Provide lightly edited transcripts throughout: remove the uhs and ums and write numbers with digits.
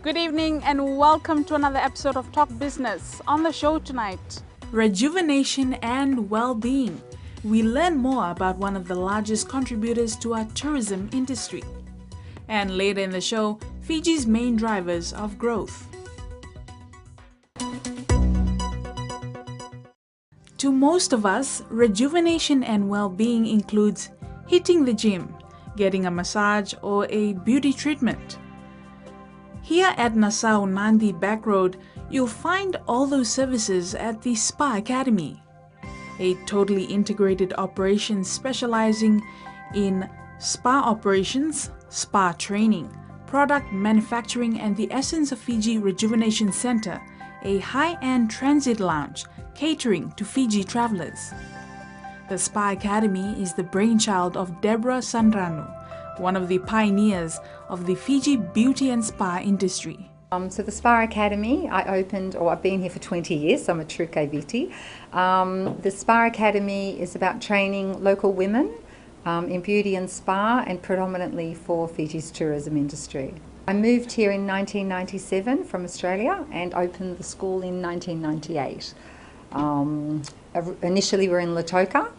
Good evening and welcome to another episode of Talk Business. On the show tonight, rejuvenation and well-being. We learn more about one of the largest contributors to our tourism industry. And later in the show, Fiji's main drivers of growth. To most of us, rejuvenation and well-being includes hitting the gym, getting a massage, or a beauty treatment. Here at Nassau Nandi Back Road, you'll find all those services at the Spa Academy, a totally integrated operation specializing in spa operations, spa training, product manufacturing, and the Essence of Fiji Rejuvenation Center, a high-end transit lounge catering to Fiji travelers. The Spa Academy is the brainchild of Debra, one of the pioneers of the Fiji beauty and spa industry. So the Spa Academy, I've been here for 20 years, so I'm a true Kaiviti. The Spa Academy is about training local women in beauty and spa, and predominantly for Fiji's tourism industry. I moved here in 1997 from Australia and opened the school in 1998. Initially we were in Lautoka,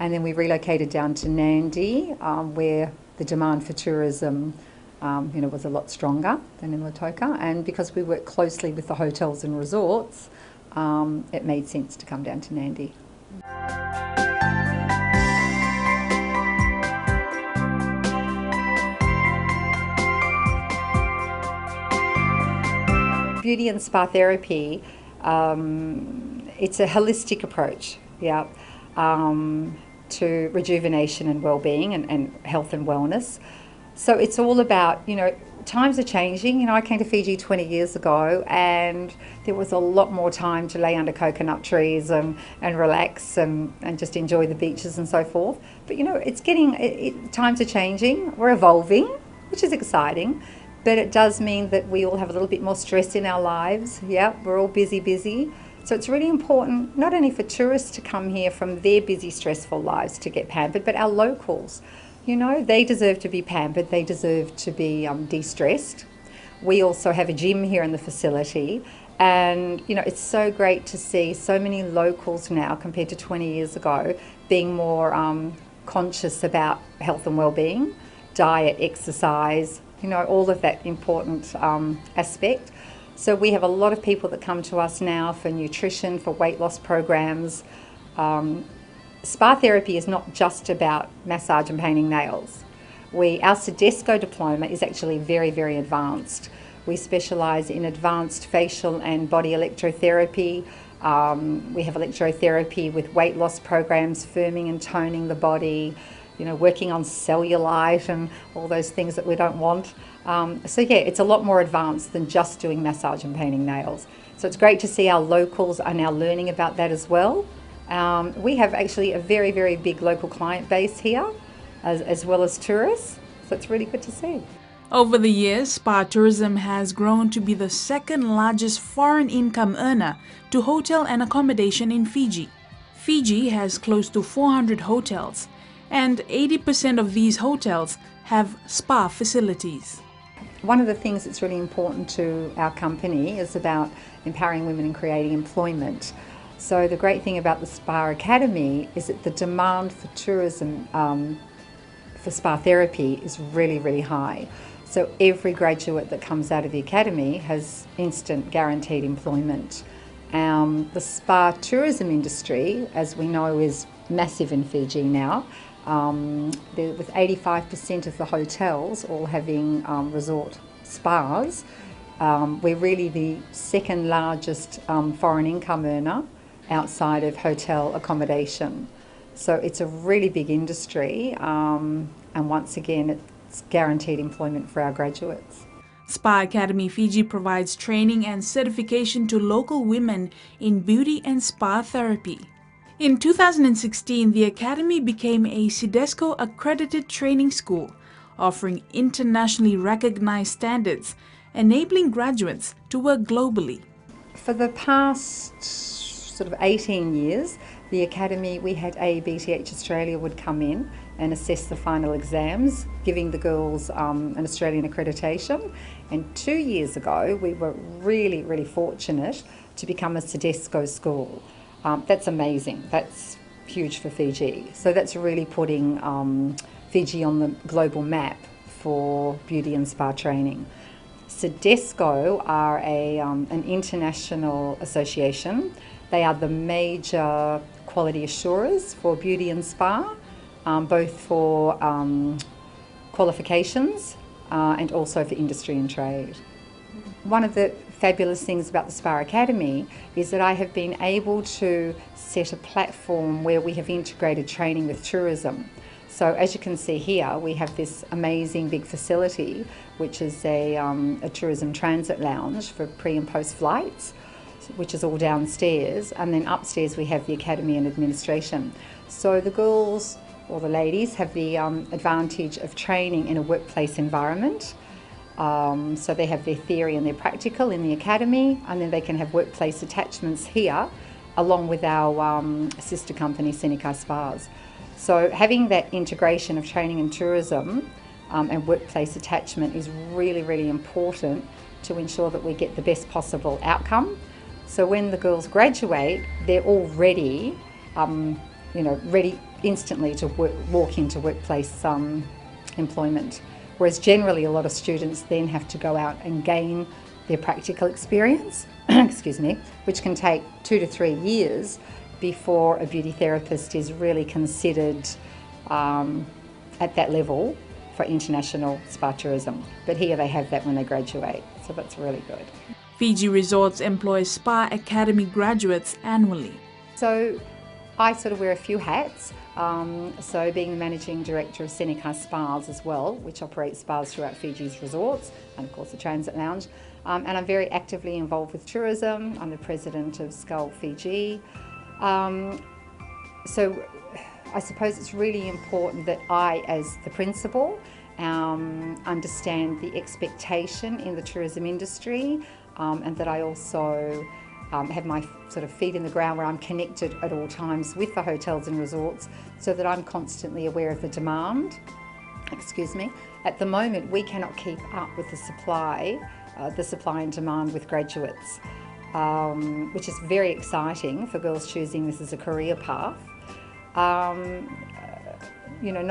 and then we relocated down to Nandi, where the demand for tourism was a lot stronger than in Lautoka, and because we work closely with the hotels and resorts, it made sense to come down to Nandi. Beauty and spa therapy, it's a holistic approach, to rejuvenation and well-being and health and wellness. So it's all about, times are changing. I came to Fiji 20 years ago and there was a lot more time to lay under coconut trees and relax and just enjoy the beaches and so forth. But times are changing, we're evolving, which is exciting. But it does mean that we all have a little bit more stress in our lives. We're all busy. So it's really important, not only for tourists to come here from their busy, stressful lives to get pampered, but our locals. They deserve to be pampered, they deserve to be de-stressed. We also have a gym here in the facility, and it's so great to see so many locals now compared to 20 years ago being more conscious about health and well-being, diet, exercise, all of that important aspect. So we have a lot of people that come to us now for nutrition, for weight loss programs. Spa therapy is not just about massage and painting nails. Our Sedesco diploma is actually very, very advanced. We specialise in advanced facial and body electrotherapy. We have electrotherapy with weight loss programs, firming and toning the body, working on cellulite and all those things that we don't want. It's a lot more advanced than just doing massage and painting nails. So it's great to see our locals are now learning about that as well. We have actually a very, very big local client base here, as well as tourists. So it's really good to see. Over the years, spa tourism has grown to be the second largest foreign income earner to hotel and accommodation in Fiji. Fiji has close to 400 hotels, and 80% of these hotels have spa facilities. One of the things that's really important to our company is about empowering women and creating employment. So the great thing about the Spa Academy is that the demand for tourism for spa therapy is really, really high. So every graduate that comes out of the academy has instant guaranteed employment. The spa tourism industry, as we know, is massive in Fiji now. With 85% of the hotels all having resort spas, we're really the second largest foreign income earner outside of hotel accommodation. So it's a really big industry, and once again it's guaranteed employment for our graduates. Spa Academy Fiji provides training and certification to local women in beauty and spa therapy. In 2016, the Academy became a Sedesco accredited training school, offering internationally recognized standards, enabling graduates to work globally. For the past sort of 18 years, the Academy, we had ABTH Australia would come in and assess the final exams, giving the girls an Australian accreditation. And 2 years ago, we were really fortunate to become a Tedesco school. That's amazing. That's huge for Fiji. So that's really putting Fiji on the global map for beauty and spa training. Tedesco are an international association. They are the major quality assurers for beauty and spa, both for qualifications and also for industry and trade. One of the fabulous things about the Spa Academy is that I have been able to set a platform where we have integrated training with tourism. So as you can see here, we have this amazing big facility, which is a tourism transit lounge for pre and post flights, which is all downstairs. And then upstairs we have the academy and administration. So the girls or the ladies have the advantage of training in a workplace environment. So they have their theory and their practical in the academy, and then they can have workplace attachments here, along with our sister company, Seneca Spas. So having that integration of training and tourism and workplace attachment is really important to ensure that we get the best possible outcome. So when the girls graduate, they're all ready, ready instantly to walk into workplace employment. Whereas generally a lot of students then have to go out and gain their practical experience, excuse me, which can take 2 to 3 years before a beauty therapist is really considered at that level for international spa tourism. But here they have that when they graduate, so that's really good. Fiji Resorts employs Spa Academy graduates annually. So I sort of wear a few hats. So being the Managing Director of Seneca Spas as well, which operates spas throughout Fiji's resorts, and of course the Transit Lounge. And I'm very actively involved with tourism. I'm the President of Skull Fiji. So I suppose it's really important that I, as the principal, understand the expectation in the tourism industry, and that I also have my sort of feet in the ground where I'm connected at all times with the hotels and resorts, so that I'm constantly aware of the demand. Excuse me. At the moment, we cannot keep up with the supply and demand with graduates, which is very exciting for girls choosing this as a career path. Not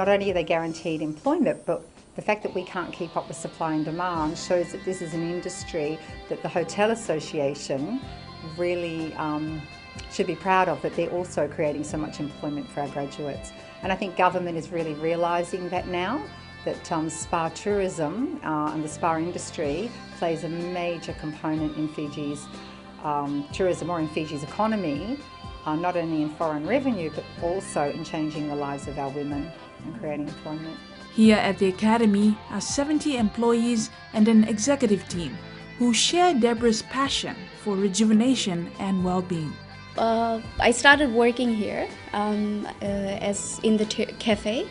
only are they guaranteed employment, but the fact that we can't keep up with supply and demand shows that this is an industry that the Hotel Association really should be proud of, that they're also creating so much employment for our graduates. And I think government is really realising that now, that spa tourism and the spa industry plays a major component in Fiji's tourism, or in Fiji's economy, not only in foreign revenue but also in changing the lives of our women and creating employment. Here at the Academy are 70 employees and an executive team who share Debra's passion for rejuvenation and well-being. I started working here as in the cafe,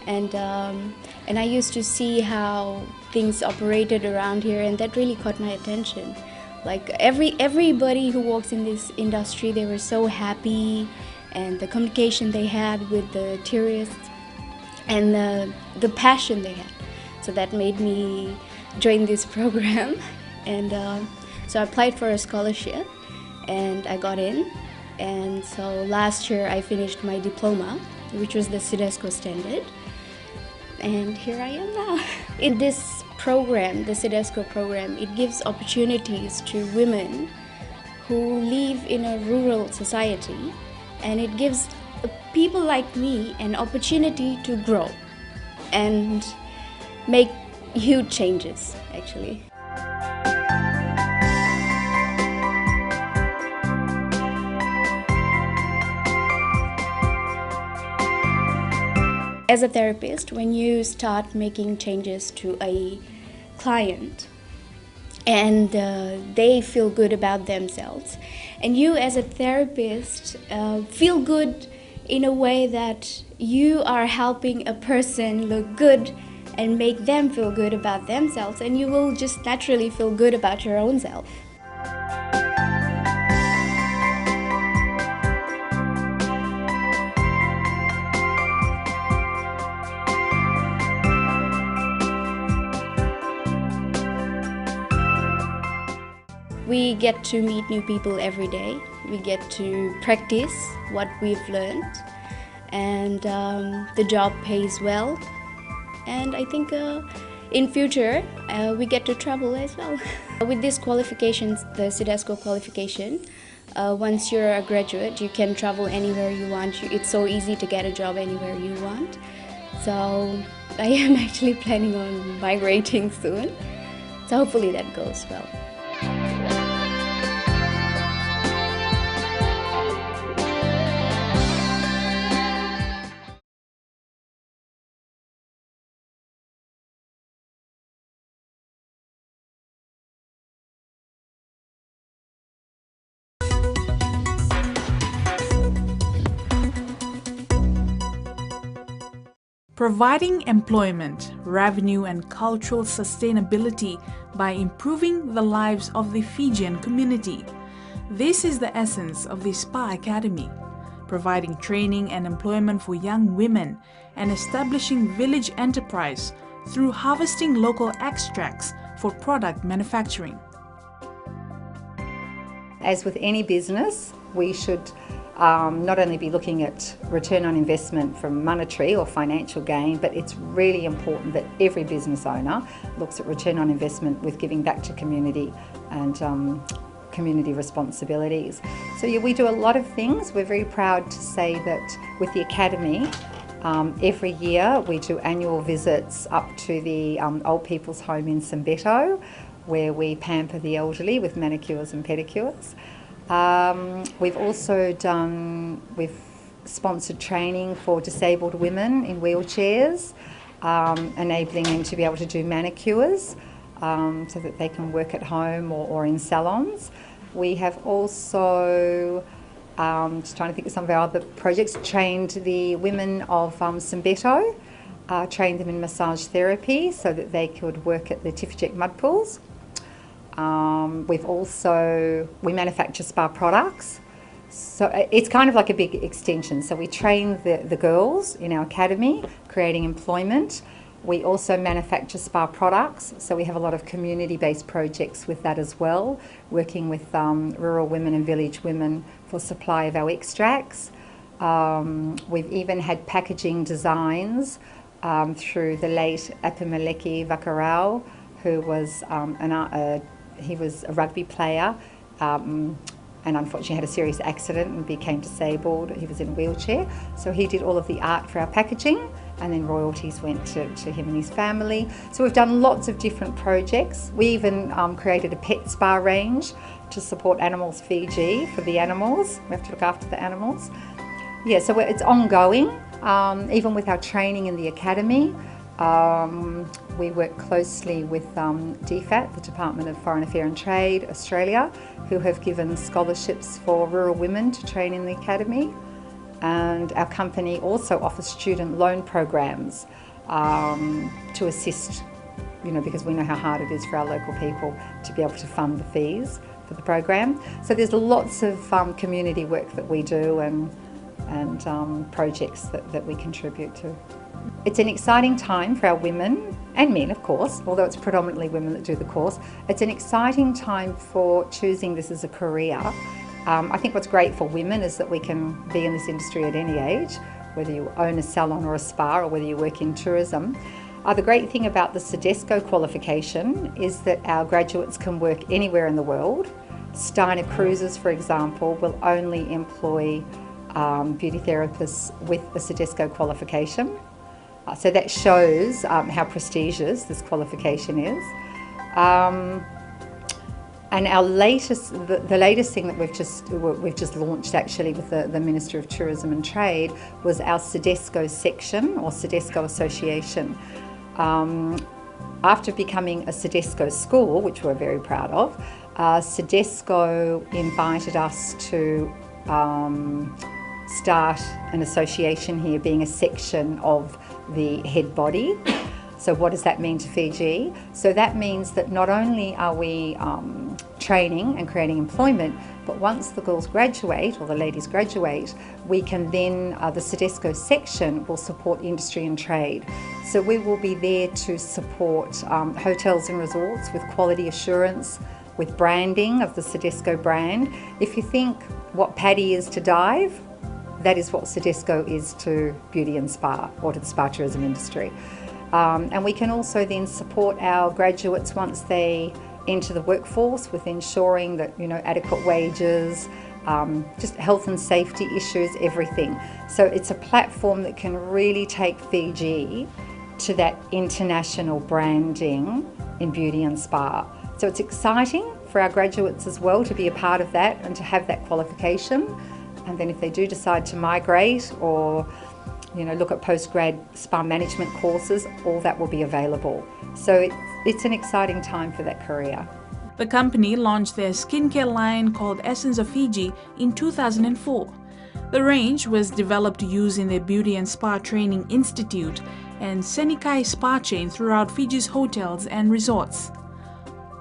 and I used to see how things operated around here, and that really caught my attention. Like everybody who works in this industry, they were so happy, and the communication they had with the tourists, and the passion they had. So that made me join this program, and so I applied for a scholarship, and I got in. And so last year I finished my diploma, which was the Tedesco standard, and here I am now. In this program, the Tedesco program, it gives opportunities to women who live in a rural society, and it gives people like me an opportunity to grow and make huge changes, actually. As a therapist, when you start making changes to a client and they feel good about themselves, and you as a therapist feel good in a way that you are helping a person look good and make them feel good about themselves, and you will just naturally feel good about your own self. we get to meet new people every day. We get to practice what we've learned, and the job pays well. And I think in future we get to travel as well. With these qualifications, the CEDESCO qualification, once you're a graduate, you can travel anywhere you want. It's so easy to get a job anywhere you want. So I am actually planning on migrating soon. So hopefully that goes well. Providing employment, revenue and cultural sustainability by improving the lives of the Fijian community. This is the essence of the SPA Academy, providing training and employment for young women and establishing village enterprise through harvesting local extracts for product manufacturing. As with any business, we should not only be looking at return on investment from monetary or financial gain, but it's really important that every business owner looks at return on investment with giving back to community and community responsibilities. So yeah, we do a lot of things. We're very proud to say that with the Academy, every year we do annual visits up to the old people's home in Sambeto, where we pamper the elderly with manicures and pedicures. We've sponsored training for disabled women in wheelchairs, enabling them to be able to do manicures so that they can work at home or in salons. We have also, just trying to think of some of our other projects, trained the women of Sambeto, trained them in massage therapy so that they could work at the Tifijek mud pools. We manufacture spa products, so it's kind of like a big extension. So we train the girls in our academy, creating employment. We also manufacture spa products, so we have a lot of community-based projects with that as well, working with rural women and village women for supply of our extracts. We've even had packaging designs through the late Apimaleki Vakarau, who was he was a rugby player and unfortunately had a serious accident and became disabled. He was in a wheelchair, so he did all of the art for our packaging, and then royalties went to him and his family. So we've done lots of different projects. We even created a pet spa range to support Animals Fiji for the animals. We have to look after the animals. Yeah, so it's ongoing, even with our training in the academy. We work closely with DFAT, the Department of Foreign Affairs and Trade, Australia, who have given scholarships for rural women to train in the academy. And our company also offers student loan programs to assist, because we know how hard it is for our local people to be able to fund the fees for the program. So there's lots of community work that we do and projects that we contribute to. It's an exciting time for our women and men, of course, although it's predominantly women that do the course. It's an exciting time for choosing this as a career. I think what's great for women is that we can be in this industry at any age, whether you own a salon or a spa or whether you work in tourism. The great thing about the CEDESCO qualification is that our graduates can work anywhere in the world. Steiner Cruises, for example, will only employ beauty therapists with a CEDESCO qualification. So that shows how prestigious this qualification is. And our the latest thing that we've just launched actually with the Minister of Tourism and Trade was our CEDESCO section or CEDESCO Association. After becoming a CEDESCO school, which we're very proud of, CEDESCO invited us to start an association here, being a section of the head body. So what does that mean to Fiji? So that means that not only are we training and creating employment, but once the girls graduate or the ladies graduate, we can then, the CEDESCO section will support industry and trade. So we will be there to support hotels and resorts with quality assurance, with branding of the Sadisco brand. If you think what paddy is to dive, that is what Sadisco is to beauty and spa, or to the spa tourism industry. And we can also then support our graduates once they enter the workforce with ensuring that, adequate wages, just health and safety issues, everything. So it's a platform that can really take Fiji to that international branding in beauty and spa. So it's exciting for our graduates as well to be a part of that and to have that qualification. And then if they do decide to migrate or look at postgrad spa management courses, all that will be available. So it's an exciting time for that career. The company launched their skincare line called Essence of Fiji in 2004. The range was developed using their Beauty and Spa Training Institute and Senikai spa chain throughout Fiji's hotels and resorts.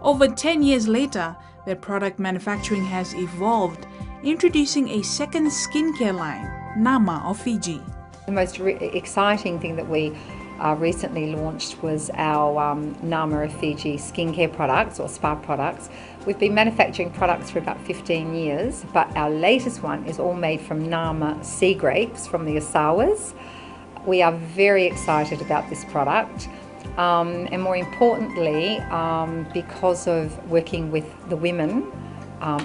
Over 10 years later, their product manufacturing has evolved, introducing a second skincare line, Nama of Fiji. The most exciting thing that we recently launched was our Nama of Fiji skincare products or spa products. We've been manufacturing products for about 15 years, but our latest one is all made from Nama sea grapes from the Asawas. We are very excited about this product, and more importantly, because of working with the women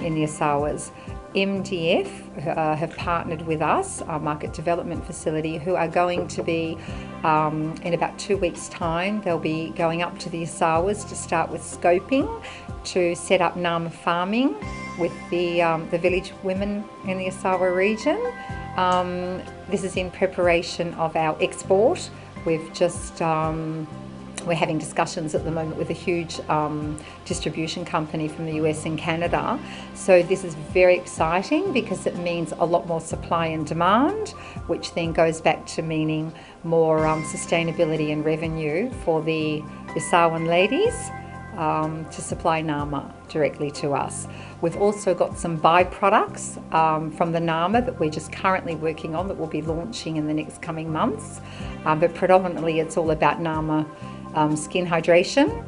in the Asawas, MDF have partnered with us, our market development facility, who are going to be, in about 2 weeks' time, they'll be going up to the Asawas to start with scoping, to set up Nama farming with the village women in the Asawa region. This is in preparation of our export. We've just we're having discussions at the moment with a huge distribution company from the US and Canada. So this is very exciting because it means a lot more supply and demand, which then goes back to meaning more sustainability and revenue for the Isawan ladies to supply Nama directly to us. We've also got some byproducts from the Nama that we're just currently working on that we'll be launching in the next coming months. But predominantly it's all about Nama skin hydration.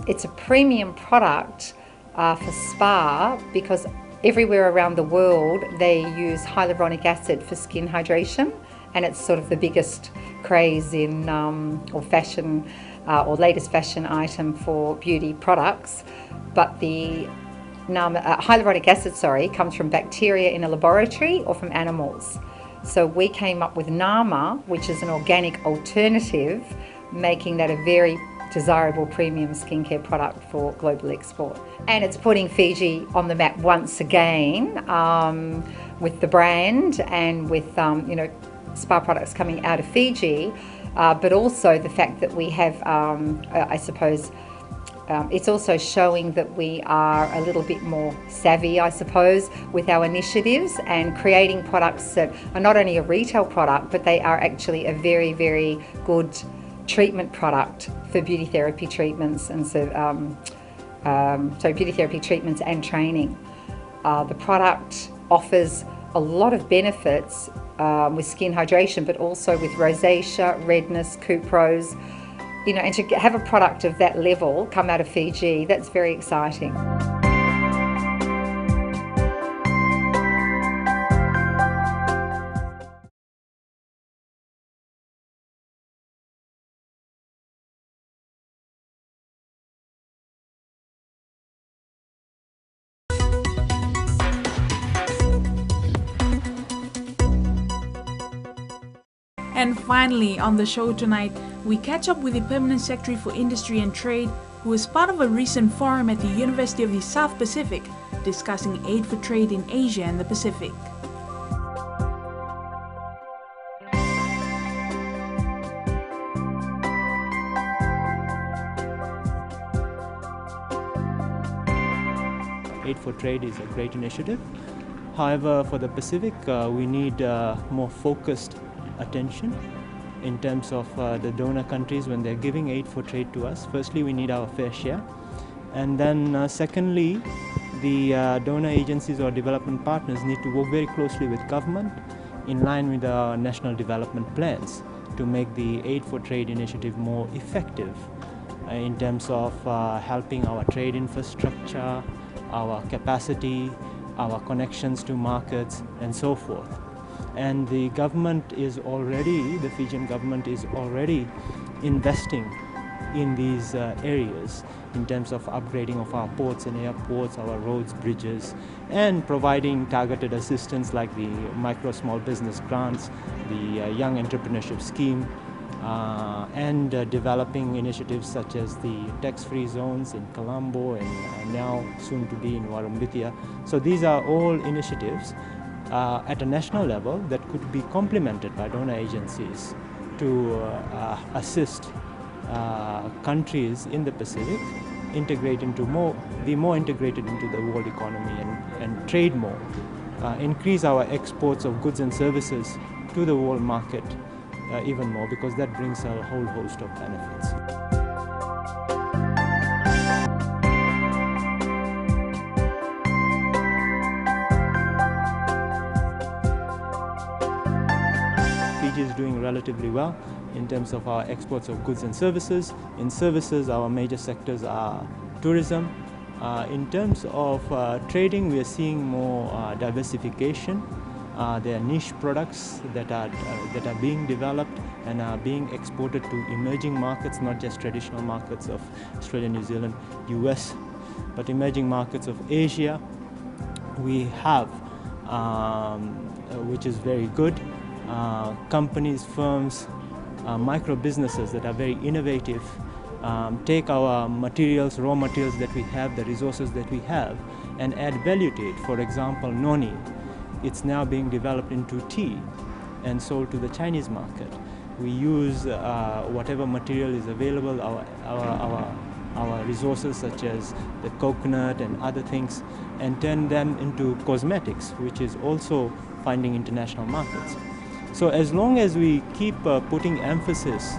It's a premium product for spa because everywhere around the world they use hyaluronic acid for skin hydration, and it's sort of the biggest craze in or fashion or latest fashion item for beauty products. But the hyaluronic acid, comes from bacteria in a laboratory or from animals. So we came up with Nama, which is an organic alternative, making that a very desirable premium skincare product for global export. And it's putting Fiji on the map once again with the brand and with spa products coming out of Fiji, but also the fact that we have, I suppose, it's also showing that we are a little bit more savvy, I suppose, with our initiatives and creating products that are not only a retail product, but they are actually a very, very good treatment product for beauty therapy treatments and so beauty therapy treatments and training. The product offers a lot of benefits with skin hydration, but also with rosacea, redness, cuprose, and to have a product of that level come out of Fiji, that's very exciting. And finally, on the show tonight, we catch up with the Permanent Secretary for Industry and Trade, who was part of a recent forum at the University of the South Pacific, discussing aid for trade in Asia and the Pacific. Aid for Trade is a great initiative. However, for the Pacific, we need more focused attention in terms of the donor countries when they're giving aid for trade to us. Firstly, we need our fair share, and then secondly, the donor agencies or development partners need to work very closely with government in line with our national development plans to make the Aid for Trade initiative more effective in terms of helping our trade infrastructure, our capacity, our connections to markets, and so forth. And the Fijian government is already investing in these areas in terms of upgrading of our ports and airports, our roads, bridges, and providing targeted assistance like the micro small business grants, the young entrepreneurship scheme, and developing initiatives such as the tax-free zones in Colombo and now soon to be in Warumithia. So these are all initiatives at a national level that could be complemented by donor agencies to assist countries in the Pacific be more integrated into the world economy and trade more, increase our exports of goods and services to the world market even more, because that brings a whole host of benefits. Fiji is doing relatively well in terms of our exports of goods and services. In services, our major sectors are tourism. In terms of trading, we are seeing more diversification. There are niche products that are being developed and are being exported to emerging markets, not just traditional markets of Australia, New Zealand, US, but emerging markets of Asia. We have, which is very good, companies, firms, micro businesses that are very innovative, take our materials, raw materials that we have, the resources that we have, and add value to it. For example, noni, it's now being developed into tea and sold to the Chinese market. We use whatever material is available, our resources such as the coconut and other things, and turn them into cosmetics, which is also finding international markets. So as long as we keep putting emphasis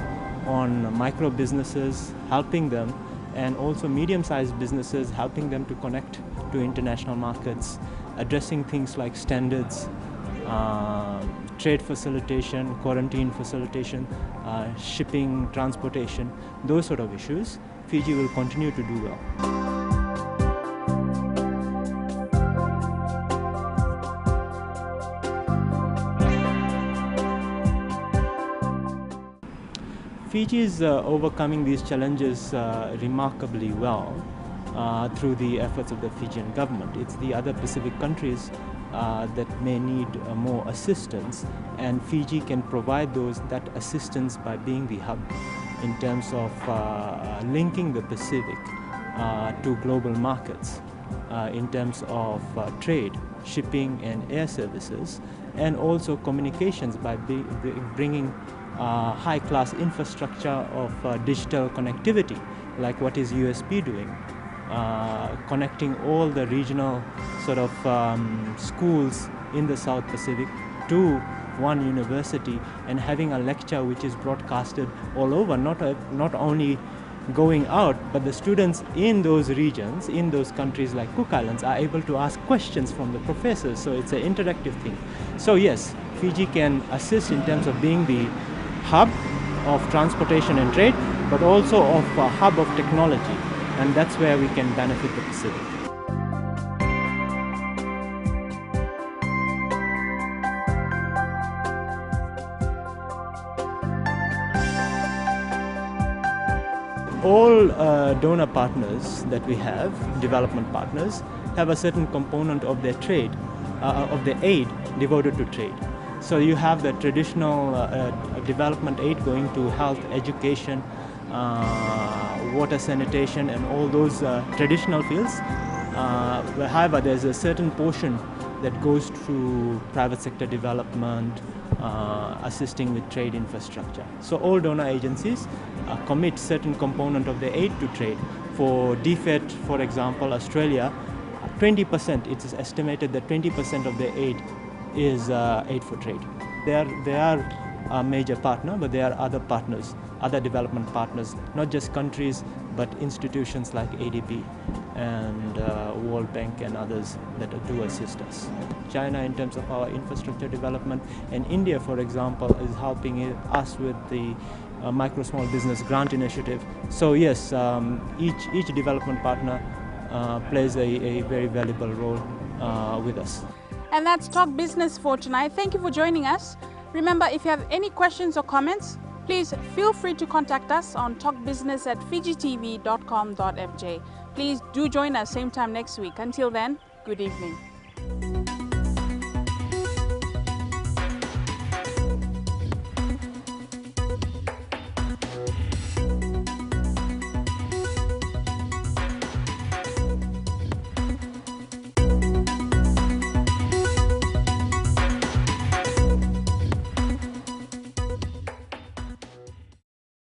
on micro businesses, helping them, and also medium-sized businesses, helping them to connect to international markets, addressing things like standards, trade facilitation, quarantine facilitation, shipping, transportation, those sort of issues, Fiji will continue to do well. Fiji is overcoming these challenges remarkably well through the efforts of the Fijian government. It's the other Pacific countries that may need more assistance, and Fiji can provide that assistance by being the hub in terms of linking the Pacific to global markets in terms of trade, shipping and air services, and also communications by bringing high-class infrastructure of digital connectivity, like what is USP doing, connecting all the regional sort of schools in the South Pacific to one university, and having a lecture which is broadcasted all over, not only going out, but the students in those regions, in those countries like Cook Islands, are able to ask questions from the professors. So it's an interactive thing. So yes, Fiji can assist in terms of being the hub of transportation and trade, but also of a hub of technology, and that's where we can benefit the Pacific. All donor partners that we have, development partners, have a certain component of their trade, of their aid devoted to trade. So you have the traditional development aid going to health, education, water sanitation, and all those traditional fields. However, there's a certain portion that goes to private sector development, assisting with trade infrastructure. So all donor agencies commit certain component of their aid to trade. For DFED, for example, Australia, 20%, it is estimated that 20% of their aid is aid for trade. They are a major partner, but there are other partners, other development partners, not just countries, but institutions like ADB and World Bank and others that do assist us. China in terms of our infrastructure development, and India, for example, is helping us with the micro small business grant initiative. So yes, each development partner plays a very valuable role with us. And that's Talk Business for tonight. Thank you for joining us. Remember, if you have any questions or comments, please feel free to contact us on talkbusiness@fijitv.com.fj. Please do join us same time next week. Until then, good evening.